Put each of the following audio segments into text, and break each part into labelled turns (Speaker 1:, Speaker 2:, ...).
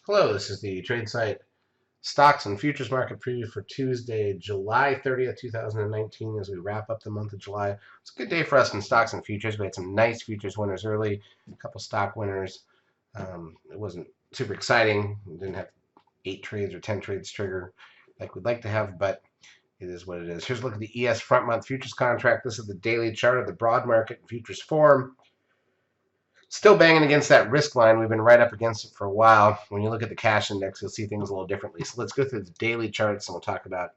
Speaker 1: Hello, this is the trade site stocks and futures market preview for Tuesday, July 30th, 2019, as we wrap up the month of July. It's a good day for us in stocks and futures. We had some nice futures winners early, a couple stock winners. It wasn't super exciting. We didn't have 8 trades or 10 trades trigger like we'd like to have, but it is what it is. Here's a look at the ES front month futures contract. This is the daily chart of the broad market futures form. Still banging against that risk line. We've been right up against it for a while. When you look at the cash index, you'll see things a little differently. So let's go through the daily charts and we'll talk about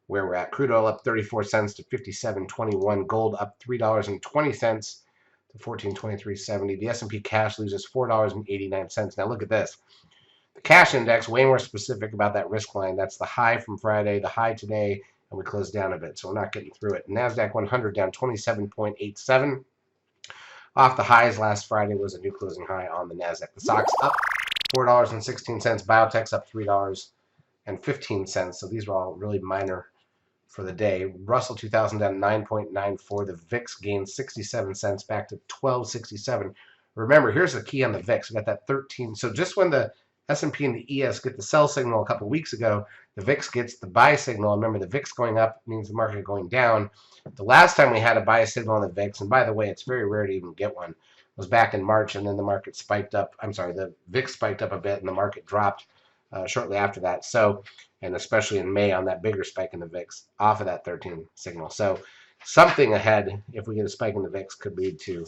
Speaker 1: where we're at. Crude oil up 34 cents to 57.21. Gold up $3.20 to 1423.70. The S&P cash loses $4.89. Now look at this. The cash index, way more specific about that risk line. That's the high from Friday, the high today, and we closed down a bit. So we're not getting through it. NASDAQ 100 down 27.87. Off the highs last Friday was a new closing high on the NASDAQ. The stocks up $4.16. Biotech's up $3.15. So these were all really minor for the day. Russell 2000 down 9.94. The VIX gained 67 cents back to 1267. Remember, here's the key on the VIX. We got that 13. So just when the S&P and the ES get the sell signal a couple weeks ago, the VIX gets the buy signal. Remember, the VIX going up means the market going down. The last time we had a buy signal on the VIX, and by the way, it's very rare to even get one, was back in March, and then the market spiked up. I'm sorry, the VIX spiked up a bit, and the market dropped shortly after that. So, and especially in May on that bigger spike in the VIX off of that 13 signal. So something ahead, if we get a spike in the VIX, could lead to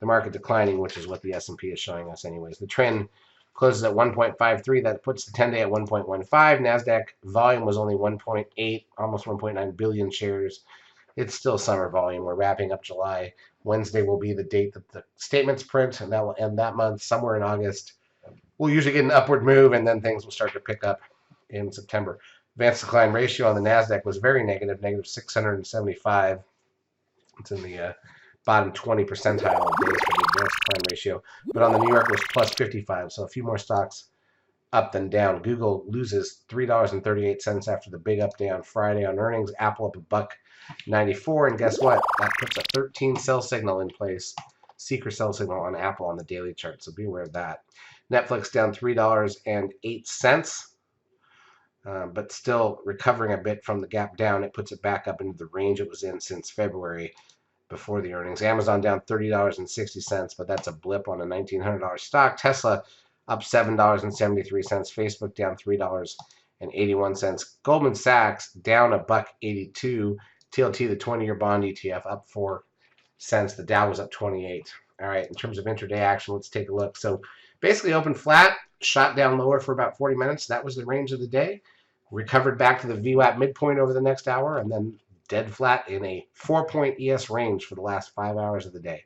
Speaker 1: the market declining, which is what the S&P is showing us anyways. The trend closes at 1.53. That puts the 10-day at 1.15. NASDAQ volume was only 1.8, almost 1.9 billion shares. It's still summer volume. We're wrapping up July. Wednesday will be the date that the statements print, and that will end that month somewhere in August. We'll usually get an upward move, and then things will start to pick up in September. Advanced decline ratio on the NASDAQ was very negative, negative 675. It's in the bottom 20 percentile of days for the advanced decline ratio. But on the New York, it was plus 55, so a few more stocks up than down. Google loses $3.38 after the big up day on Friday on earnings. Apple up $1.94, and guess what? That puts a 13 sell signal in place. Seeker sell signal on Apple on the daily chart, so be aware of that. Netflix down $3.08, but still recovering a bit from the gap down. It puts it back up into the range it was in since February before the earnings. Amazon down $30.60, but that's a blip on a $1,900 stock. Tesla up $7.73. Facebook down $3.81. Goldman Sachs down $1.82. TLT, the 20-year bond ETF, up 4 cents. The Dow was up 28. All right, in terms of intraday action, let's take a look. So basically opened flat, shot down lower for about 40 minutes. That was the range of the day. Recovered back to the VWAP midpoint over the next hour, and then dead flat in a 4-point ES range for the last 5 hours of the day.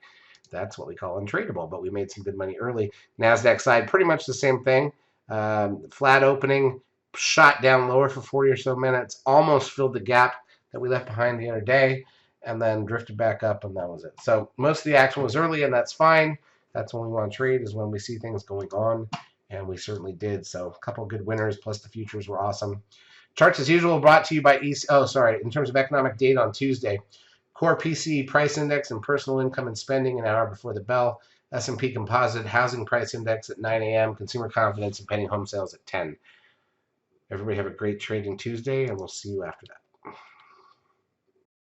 Speaker 1: That's what we call untradeable, but we made some good money early. NASDAQ side, pretty much the same thing. Flat opening, shot down lower for 40 or so minutes, almost filled the gap that we left behind the other day, and then drifted back up, and that was it. So most of the action was early, and that's fine. That's when we want to trade, is when we see things going on, and we certainly did. So a couple of good winners, plus the futures were awesome. Charts as usual brought to you by in terms of economic data on Tuesday. Core PCE price index and personal income and spending an hour before the bell. S&P composite housing price index at 9 a.m. Consumer confidence and pending home sales at 10. Everybody have a great trading Tuesday, and we'll see you after that.